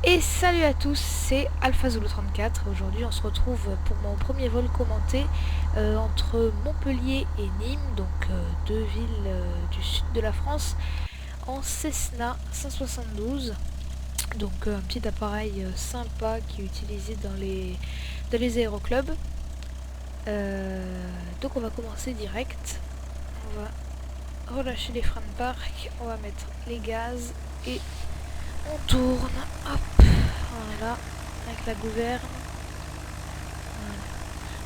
Et salut à tous, c'est Alpha Zulu 34. Aujourd'hui, on se retrouve pour mon premier vol commenté entre Montpellier et Nîmes, donc deux villes du sud de la France, en Cessna 172. Donc un petit appareil sympa qui est utilisé dans les aéroclubs. Donc on va commencer direct. On va relâcher les freins de parc, on va mettre les gaz et on tourne. Hop. Voilà, avec la gouverne.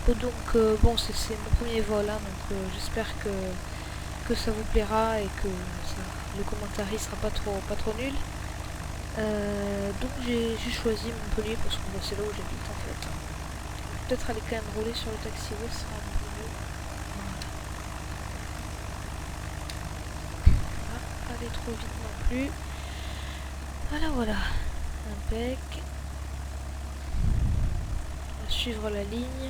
Voilà. Donc bon, c'est mon premier vol, hein, donc j'espère que ça vous plaira et que le commentaire sera pas trop nul. Donc j'ai choisi Montpellier parce que c'est là où j'habite en fait. Peut-être aller quand même rouler sur le taxiway, ce sera un peu mieux. Voilà. Pas aller trop vite non plus. Voilà. Impec. On va suivre la ligne.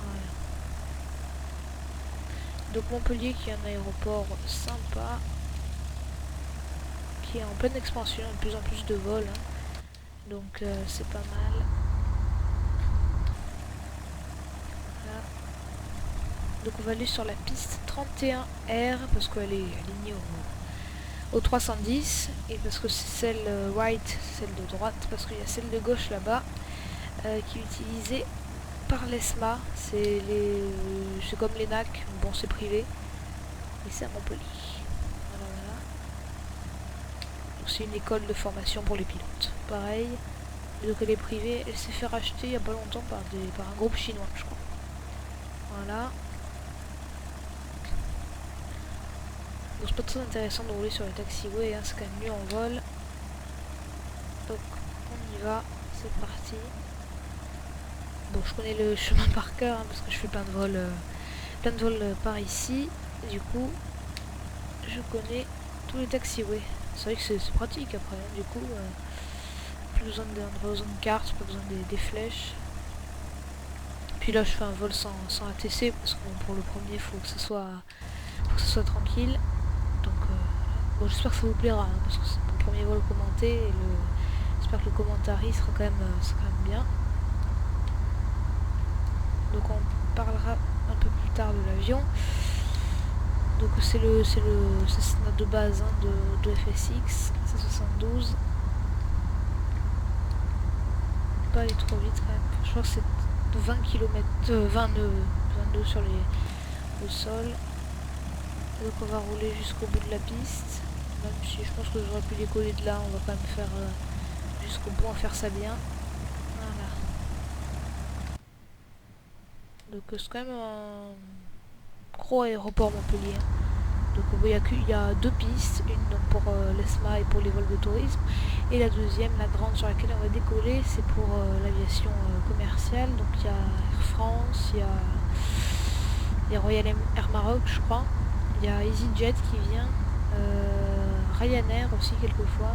Voilà. Donc Montpellier qui est un aéroport sympa, qui est en pleine expansion, de plus en plus de vols. Hein. Donc c'est pas mal. Voilà. Donc on va aller sur la piste 31R parce qu'elle est alignée au 310 et parce que c'est celle right, celle de droite, parce qu'il y a celle de gauche là-bas qui est utilisée par l'ESMA. C'est comme l'ENAC, bon c'est privé et c'est à Montpellier. Voilà. Donc c'est une école de formation pour les pilotes. Pareil. Et donc elle est privée, elle s'est fait racheter il n'y a pas longtemps par un groupe chinois, je crois. Voilà. Donc c'est pas très intéressant de rouler sur le taxiway, hein, c'est quand même mieux en vol. Donc on y va, c'est parti. Bon, je connais le chemin par cœur hein, parce que je fais plein de vols par ici. Et du coup, je connais tous les taxiways. C'est vrai que c'est pratique après. Hein, du coup, plus besoin de carte, pas besoin des flèches. Puis là, je fais un vol sans ATC parce que bon, pour le premier, il faut que ce soit tranquille. Donc, bon, j'espère que ça vous plaira hein, parce que c'est mon premier vol commenté et j'espère que le commentaire sera quand même bien. Donc on parlera un peu plus tard de l'avion. Donc c'est le Cessna de base hein, de FSX, C72. Pas aller trop vite quand même. Je crois que c'est 20 km, 22 sur le sol. Donc on va rouler jusqu'au bout de la piste. Même si je pense que j'aurais pu décoller de là, on va quand même faire jusqu'au bout, faire ça bien. Voilà. Donc c'est quand même un gros aéroport Montpellier. Donc il y a deux pistes, une donc pour l'ESMA et pour les vols de tourisme, et la deuxième, la grande sur laquelle on va décoller, c'est pour l'aviation commerciale. Donc il y a Air France, il y a Royal Air Maroc je crois, il y a EasyJet qui vient, Ryanair aussi quelquefois,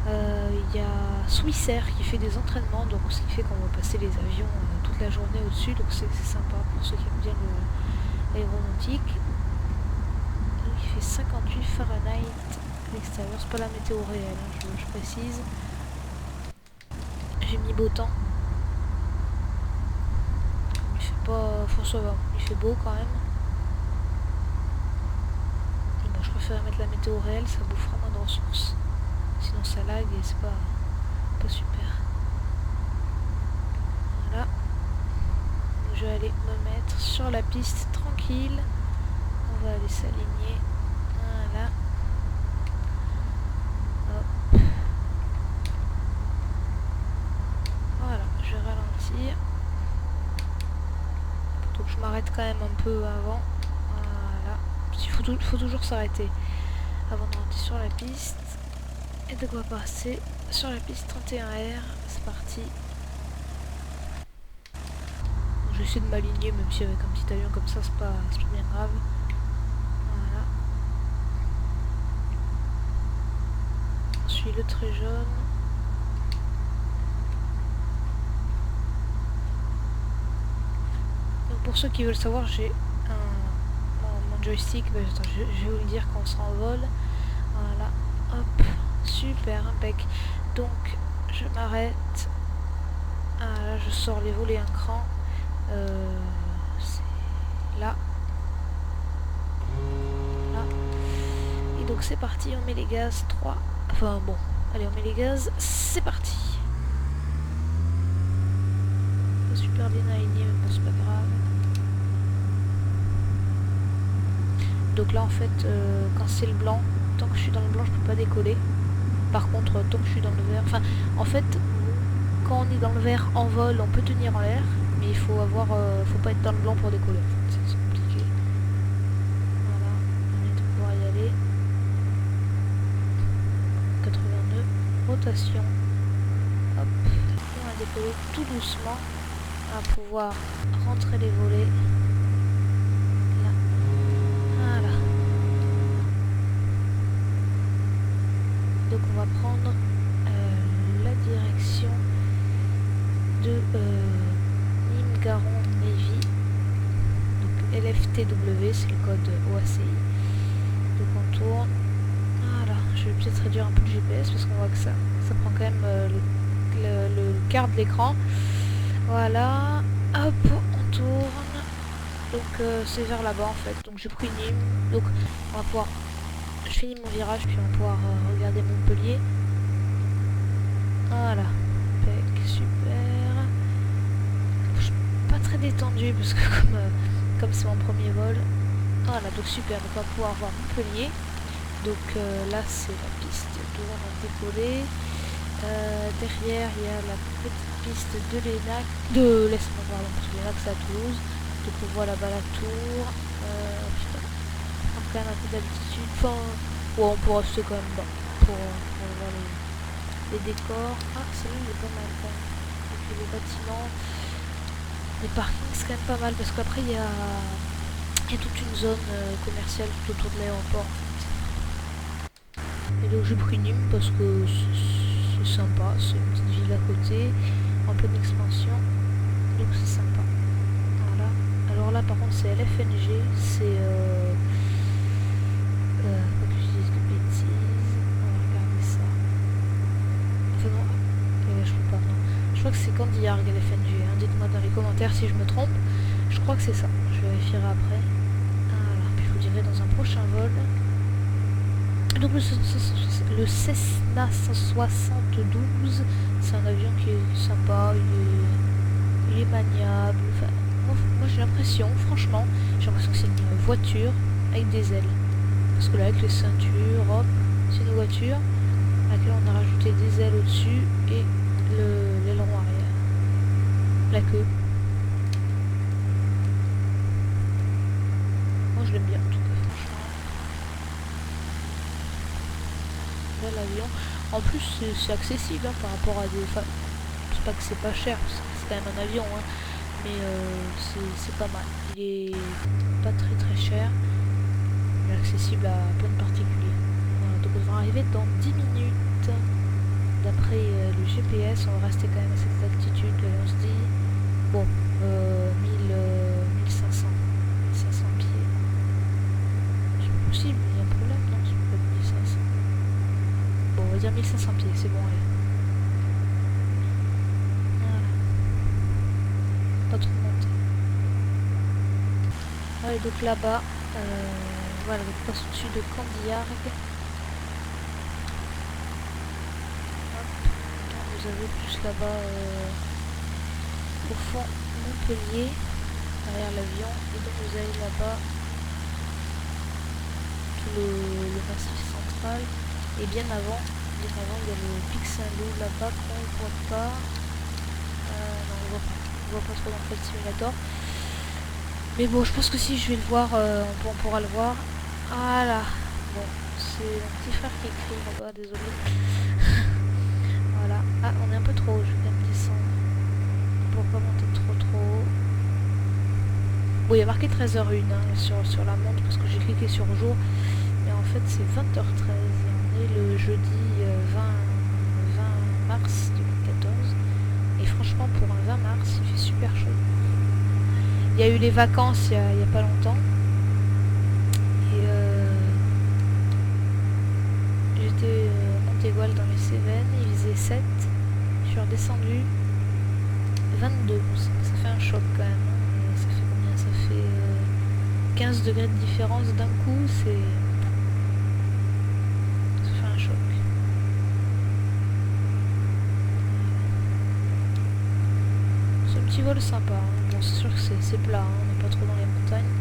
il y a Swissair qui fait des entraînements, donc ce qui fait qu'on va passer les avions toute la journée au-dessus, donc c'est sympa pour ceux qui aiment bien l'aéronautique. Il fait 58 Fahrenheit à l'extérieur, c'est pas la météo réelle, hein, je précise. J'ai mis beau temps. Il fait pas... ça va, il fait beau quand même. Et bon, je préfère mettre la météo réelle, ça bouffera moins de ressources. Sinon ça lag et c'est pas super. Voilà. Je vais aller me mettre sur la piste tranquille. On va aller s'aligner. Voilà. Hop. Voilà, je vais ralentir. Donc je m'arrête quand même un peu avant. Voilà. Il faut toujours s'arrêter avant de rentrer sur la piste. Et de quoi passer sur la piste 31R. C'est parti. Donc, je vais essayer de m'aligner même si avec un petit avion comme ça c'est pas bien grave. Voilà. Je suis le trait jaune. Donc pour ceux qui veulent savoir, j'ai mon joystick, attends, je vais vous le dire quand on sera en vol. Voilà, hop, super, impec. Donc je m'arrête. Ah, là je sors les volets un cran. C'est là. Là. Et donc c'est parti, on met les gaz. 3. Enfin bon, allez on met les gaz, c'est parti. Pas super bien aligné, mais bon c'est pas grave. Donc là en fait, quand c'est le blanc, tant que je suis dans le blanc je peux pas décoller. Par contre, tant que je suis dans le vert, enfin en fait, quand on est dans le vert en vol, on peut tenir en l'air, mais il faut avoir, faut pas être dans le blanc pour décoller. En fait. C'est compliqué. Voilà, on vient de pouvoir y aller. 82, rotation. Hop, on va décoller tout doucement. On va pouvoir rentrer les volets. Là, voilà. Donc on va prendre la direction de Nîmes Garon Navy, donc LFTW, c'est le code OACI. Donc on tourne. Voilà, je vais peut-être réduire un peu le GPS parce qu'on voit que ça prend quand même le quart de l'écran. Voilà, hop, on tourne. Donc c'est vers là-bas en fait. Donc j'ai pris Nîmes. Donc on va pouvoir. Je finis mon virage puis on va pouvoir regarder Montpellier. Voilà. Super. Je suis pas très détendu parce que comme c'est mon premier vol. Voilà, donc super, donc on va pouvoir voir Montpellier. Donc là c'est la piste d'où on a décollé. Derrière il y a la petite piste de l'ENAC, de l'ESMA, pardon, parce que l'ENAC c'est à Toulouse. Donc on voit là-bas la tour. Putain, on prend quand même un peu d'altitude. Enfin, ouais, on peut rester quand même bas pour voir les décors. Ah, celui-là il est pas mal quand même. Et puis les bâtiments, les parkings c'est quand même pas mal parce qu'après il y a toute une zone commerciale tout autour de l'aéroport. Et donc j'ai pris Nîmes parce que c'est sympa, c'est une petite ville à côté, en pleine expansion, donc c'est sympa. Voilà. Alors là par contre c'est LFNG, c'est pas que je dise de bêtises, on va regarder ça. Enfin non, je peux pas, non. Je crois que c'est Candiargue LFNG, hein. Dites-moi dans les commentaires si je me trompe, je crois que c'est ça, je vérifierai après. Voilà, puis je vous dirai dans un prochain vol. Donc le Cessna 172, c'est un avion qui est sympa, il est maniable. Enfin, moi j'ai l'impression, franchement, j'ai l'impression que c'est une voiture avec des ailes. Parce que là avec les ceintures, hop, c'est une voiture à laquelle on a rajouté des ailes au-dessus et l'aileron arrière. La queue. Moi je l'aime bien en tout cas. L'avion en plus c'est accessible hein, par rapport à des, enfin c'est pas que c'est pas cher, c'est quand même un avion hein, mais c'est pas mal, il est pas très cher, mais accessible à plein de particuliers. Voilà, donc on va arriver dans 10 minutes d'après le GPS, on va rester quand même à cette altitude, on se dit bon 1500 pieds, c'est pas possible, il y a un problème, non c'est pas 1500. Bon, on va dire 1500 pieds, c'est bon, allez. Voilà. Pas trop monté. Allez, donc là-bas, voilà, donc on passe au-dessus de Candiargue. Vous avez plus là-bas, au fond, Montpellier, derrière l'avion. Et donc vous avez là-bas tout le massif central. Et bien avant, il y a le Pic Saint-Loup là-bas qu'on ne voit pas. Non, on voit pas trop dans le Flight Simulator. Mais bon, je pense que si je vais le voir, on pourra le voir. Voilà. Bon, c'est mon petit frère qui écrit là-bas, désolé. Voilà. Ah, on est un peu trop haut, je vais quand même descendre. Pour pas monter trop haut. Bon, il y a marqué 13h01 hein, sur la montre parce que j'ai cliqué sur jour. Mais en fait, c'est 20h13. Le jeudi 20 mars 2014 et franchement pour un 20 mars il fait super chaud. Il y a eu les vacances il y a pas longtemps et j'étais à Montégoal étoiles dans les Cévennes, il faisait 7. Je suis redescendu 22. Ça fait un choc quand même. Ça fait combien? Ça fait 15 degrés de différence d'un coup, ça fait un choc. C'est un petit vol sympa. Hein. Bon, c'est sûr que c'est plat, hein. On n'est pas trop dans les montagnes.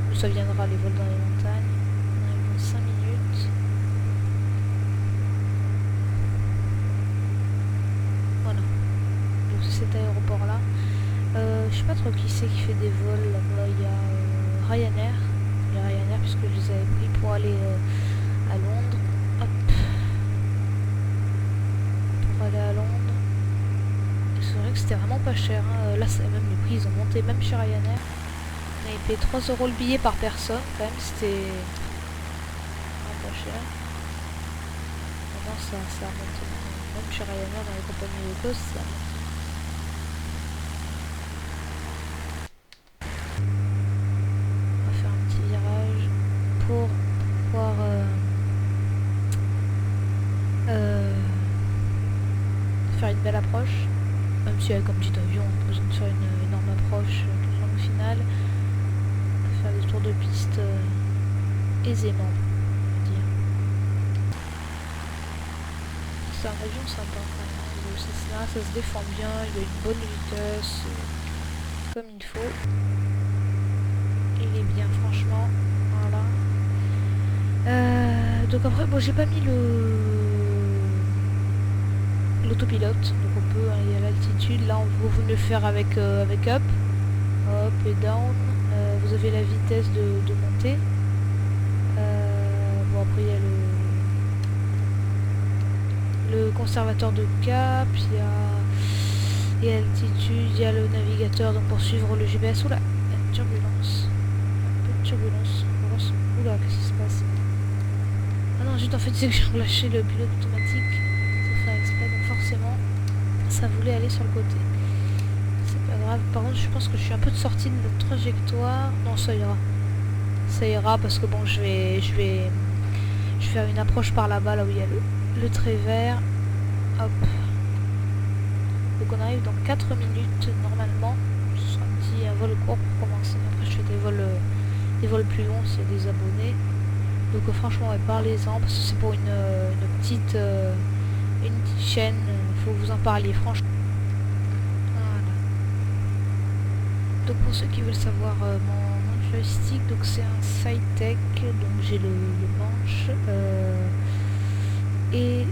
D'où ça viendra les vols dans les montagnes. On arrive dans 5 minutes. Voilà. Donc c'est cet aéroport là. Je sais pas trop qui c'est qui fait des vols là-bas. Il y a Ryanair. Il y a Ryanair puisque je les avais pris pour aller à Londres. Hop. Pour aller à Londres. C'est vrai que c'était vraiment pas cher. Hein. Là, même les prix, ils ont monté même chez Ryanair. On avait payé 3 € le billet par personne. Quand même, c'était pas cher. Maintenant, ça a monté. Même chez Ryanair, dans les compagnies low cost, ça monte. Pour pouvoir faire une belle approche, même si comme petit avion on a besoin de faire une énorme approche tout au final, faire des tours de piste aisément, on va dire. C'est un avion sympa quand même, le Cessna, ça se défend bien, il a une bonne vitesse, comme il faut, il est bien franchement, voilà. Donc après, bon, j'ai pas mis l'autopilote, donc on peut aller à l'altitude. Là, vous pouvez le faire avec up, up et down. Vous avez la vitesse de montée. Bon, après, il y a le conservateur de cap, il y a l'altitude, il y a le navigateur donc pour suivre le GPS. Oula, il y a une turbulence. Un peu de turbulence. Oula, qu'est-ce qui se passe? Ah non, juste en fait, c'est que j'ai relâché le pilote automatique sans faire exprès, donc forcément, ça voulait aller sur le côté. C'est pas grave. Par contre, je pense que je suis un peu de sortie de la trajectoire. Non, ça ira. Ça ira parce que bon, je vais faire une approche par là-bas, là où il y a le trait vert. Hop. Donc on arrive dans 4 minutes normalement. Ce sera un vol court pour commencer. Après, je fais des vols plus longs s'il y a des abonnés. Donc franchement, ouais, parlez-en parce que c'est pour une petite chaîne. Il faut que vous en parliez, franchement. Voilà. Donc pour ceux qui veulent savoir mon joystick, donc c'est un SideTech. Donc j'ai le manche et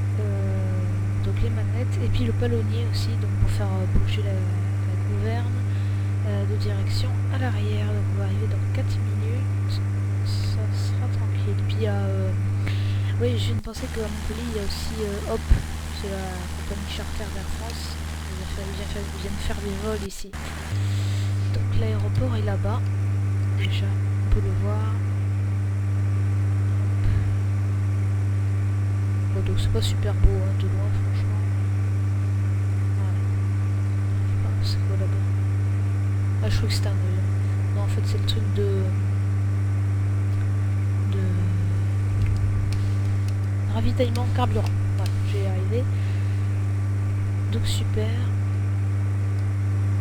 donc les manettes et puis le palonnier aussi, donc pour faire bouger la gouverne de direction à l'arrière. Donc on va arriver dans 4 minutes. Ça sera tranquille. Puis il y a oui, je viens de penser qu'à Montpellier il y a aussi Hop, c'est la compagnie charter d'Air France. Ils viennent faire des vols ici. Donc l'aéroport est là-bas. Déjà, on peut le voir. Bon, donc c'est pas super beau hein, de loin franchement. Voilà. Ah, c'est quoi là-bas? Ah, je crois que c'était un avion. Non, en fait c'est le truc de ravitaillement carburant. Voilà, j'ai arrivé. Donc super.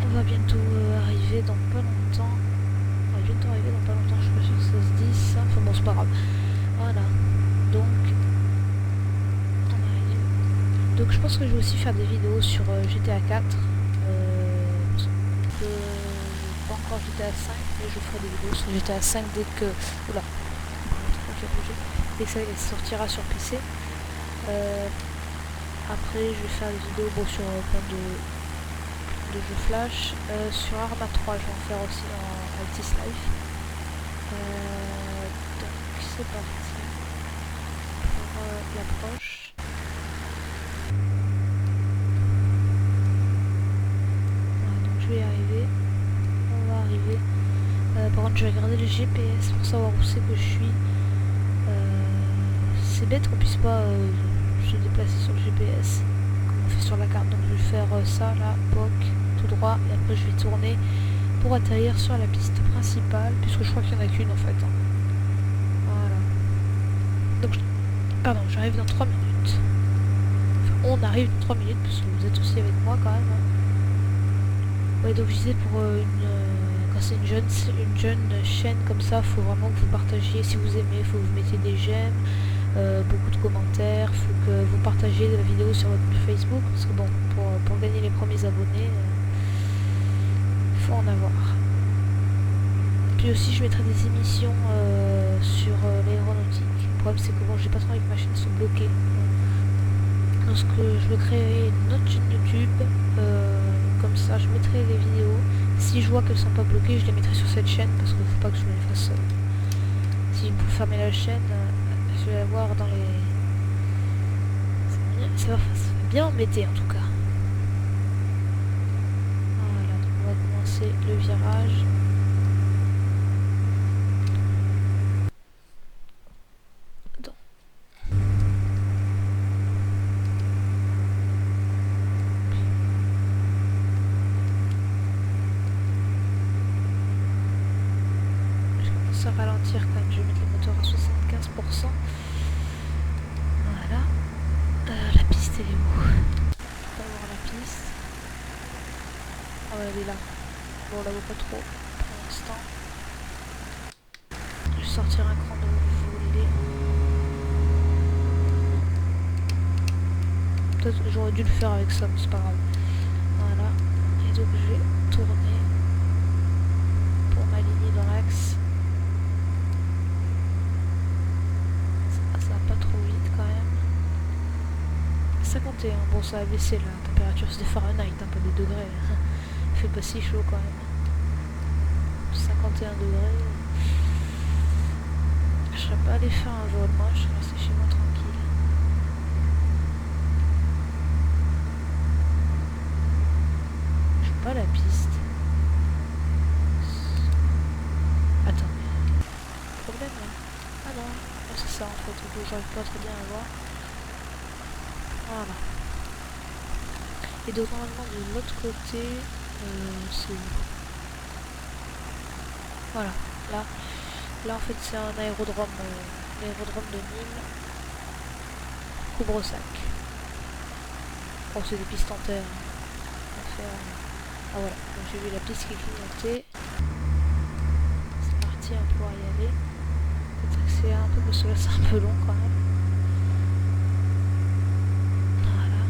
On va bientôt arriver dans pas longtemps. On va bientôt arriver dans pas longtemps, je suis pas sûre que ça se dise ça. Enfin bon, c'est pas grave. Voilà. Donc on arrive. Donc je pense que je vais aussi faire des vidéos sur GTA 4. Pas encore GTA 5, mais je ferai des vidéos sur GTA 5 dès que. Oula. Dès que ça sortira sur PC. Après je vais faire des vidéos bon, sur plein de jeux flash. Sur Arma 3 je vais en faire aussi en Altis Life. Donc c'est parti pour l'approche. Voilà, donc je vais y arriver. On va arriver. Par contre je vais regarder le GPS pour savoir où c'est que je suis. C'est bête qu'on puisse pas se déplacer sur le GPS comme on fait sur la carte. Donc je vais faire ça là, POC, tout droit, et après je vais tourner pour atterrir sur la piste principale, puisque je crois qu'il n'y en a qu'une en fait. Hein. Voilà. Donc pardon, j'arrive dans 3 minutes. on arrive dans 3 minutes parce que vous êtes aussi avec moi quand même. Ouais, donc je disais pour quand c'est une jeune chaîne comme ça, faut vraiment que vous partagiez. Si vous aimez, faut que vous mettiez des j'aime, beaucoup de commentaires, faut que vous partagiez la vidéo sur votre Facebook parce que bon, pour gagner les premiers abonnés, faut en avoir. Puis aussi je mettrai des émissions sur l'aéronautique. Le problème c'est que bon, j'ai pas trop envie que ma chaîne soit bloquée. Donc je vais créer une autre chaîne YouTube, comme ça je mettrai les vidéos. Si je vois qu'elles sont pas bloquées, je les mettrai sur cette chaîne parce qu'il faut pas que je me les fasse. Si vous fermez la chaîne, je vais avoir dans les. Ça va bien embêter en tout cas. Voilà, donc on va commencer le virage. Ralentir quand même, je vais mettre le moteur à 75%. Voilà. La piste elle est où? On va voir la piste. Ah ouais, elle est là. Bon, on la voit pas trop pour l'instant. Je vais sortir un cran de voler. Peut-être que j'aurais dû le faire avec ça, mais c'est pas grave. Voilà. Et donc je vais tourner pour m'aligner dans l'axe. Trop vite quand même. 51, bon ça a baissé la température, c'est des Fahrenheit, un peu des degrés. Il fait pas si chaud quand même. 51 degrés. Je serais pas allé faire un vol, moi je serais resté chez moi tranquille. Je vois pas la piste. Attends. Problème là. Ah non. C'est ça en fait, j'arrive pas très bien à voir. Voilà. Et donc normalement de l'autre côté, c'est où? Voilà, là en fait c'est un aérodrome, l'aérodrome de Nîmes, Coubresac. Oh c'est des pistes en terre. Ah voilà, donc j'ai vu la piste qui clignotée. C'est parti, on va pouvoir y aller. C'est un peu parce que là c'est un peu long quand même. Voilà.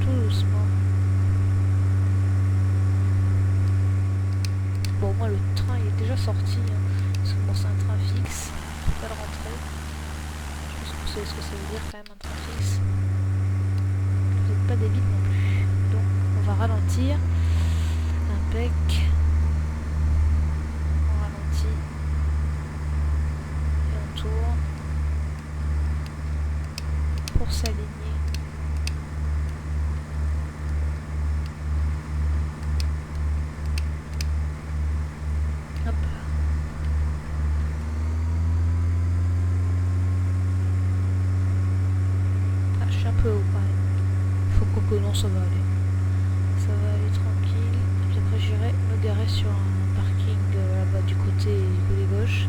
Tout doucement. Bon moi le train il est déjà sorti, hein, parce que bon c'est un train fixe, je peux pas le rentrer. Je pense que vous savez ce que ça veut dire quand même un train fixe. Vous n'êtes pas débile non plus. Donc on va ralentir. Impec. Pour s'aligner. Hop. Ah, je suis un peu haut quand même. Faut que non, ça va aller. Ça va aller tranquille. Et puis après j'irai me garer sur un parking là-bas du côté gauche.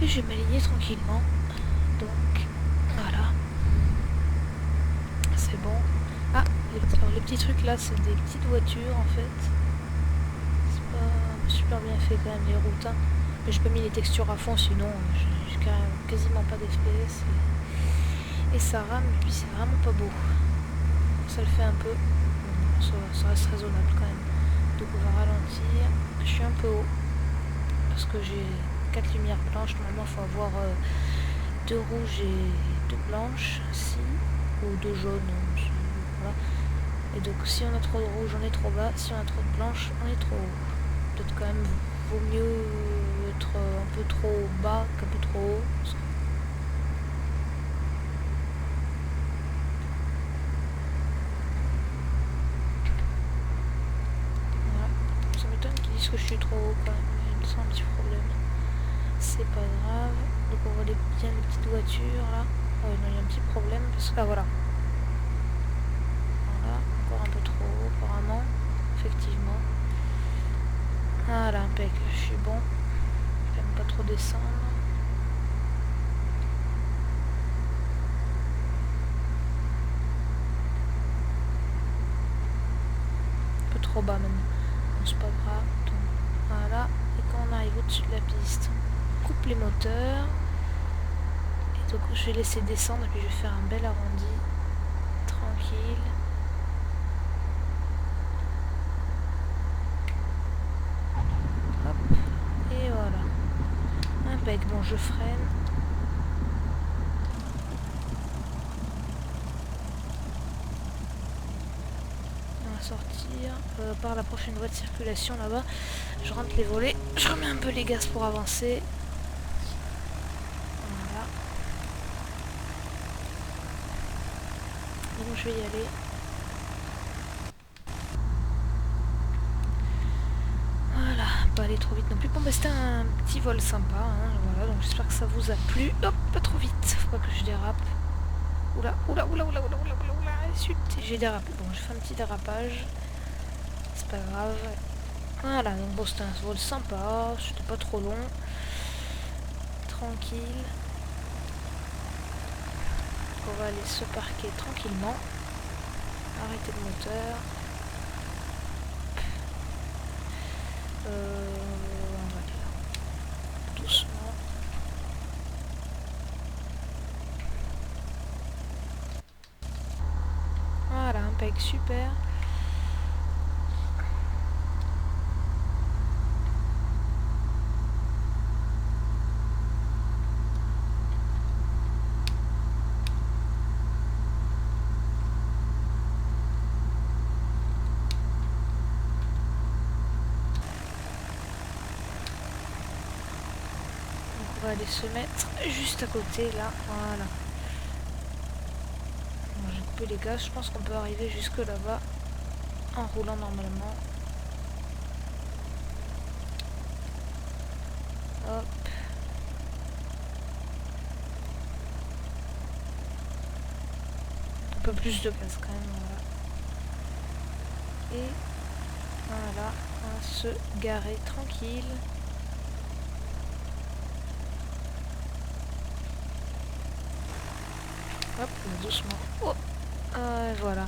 Et je vais m'aligner tranquillement. Donc, voilà. C'est bon. Ah, les petits trucs là, c'est des petites voitures en fait. C'est pas super bien fait quand même les routes. Hein. Mais j'ai pas mis les textures à fond, sinon j'ai quasiment pas d'FPS. Et ça rame, et puis c'est vraiment pas beau. Ça le fait un peu. Ça reste raisonnable quand même. Donc on va ralentir. Je suis un peu haut. Parce que j'ai 4 lumières blanches, normalement il faut avoir 2 rouges et 2 blanches, si, ou 2 jaunes, voilà. Et donc si on a trop de rouge on est trop bas, si on a trop de blanche on est trop haut. Peut-être quand même vaut mieux être un peu trop bas qu'un peu trop haut. Voilà. Ça m'étonne qu'ils disent que je suis trop haut quand même, il me semble un petit problème. C'est pas grave. Donc on voit bien les petites voitures là. Oh non, il y a un petit problème parce que... Ah voilà. Voilà, encore un peu trop haut apparemment. Effectivement. Voilà, impec, je suis bon. J'aime pas trop descendre. Un peu trop bas même. Bon, c'est pas grave. Donc, voilà. Et quand on arrive au-dessus de la piste, on coupe les moteurs. Et donc je vais laisser descendre et puis je vais faire un bel arrondi. Tranquille. Hop. Et voilà. Impec. Bon, je freine. On va sortir par la prochaine voie de circulation là-bas. Je rentre les volets. Je remets un peu les gaz pour avancer. Voilà. Donc je vais y aller. Voilà, pas aller trop vite non plus. Bon bah c'était un petit vol sympa, hein. Voilà, donc j'espère que ça vous a plu. Hop, pas trop vite, faut pas que je dérape. Oula, oula, oula, oula, oula, oula, oula, oula, zut, j'ai dérapé. Bon, j'ai fait un petit dérapage. C'est pas grave. Voilà, donc bon, c'était un vol sympa, c'était pas trop long. Tranquille. On va aller se parquer tranquillement. Arrêter le moteur. On va aller là. Doucement. Voilà, impec, super. On va aller se mettre juste à côté là, voilà. Bon, j'ai coupé les gaz, je pense qu'on peut arriver jusque là-bas en roulant normalement. Hop. Un peu plus de gaz quand même, voilà. Et voilà, on va se garer tranquille. Hop, doucement. Oh, voilà.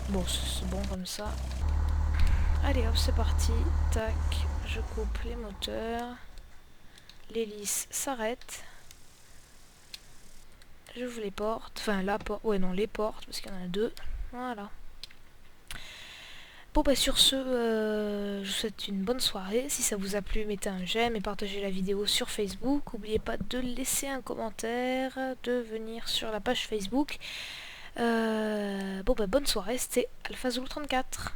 Bon, c'est bon comme ça. Allez, hop, c'est parti. Tac, je coupe les moteurs. L'hélice s'arrête. J'ouvre les portes. Enfin, la porte. Ouais, non, les portes, parce qu'il y en a deux. Voilà. Bon, bah, sur ce, je vous souhaite une bonne soirée. Si ça vous a plu, mettez un j'aime et partagez la vidéo sur Facebook. N'oubliez pas de laisser un commentaire, de venir sur la page Facebook. Bon, bah, bonne soirée. C'était AlphaZulu 34.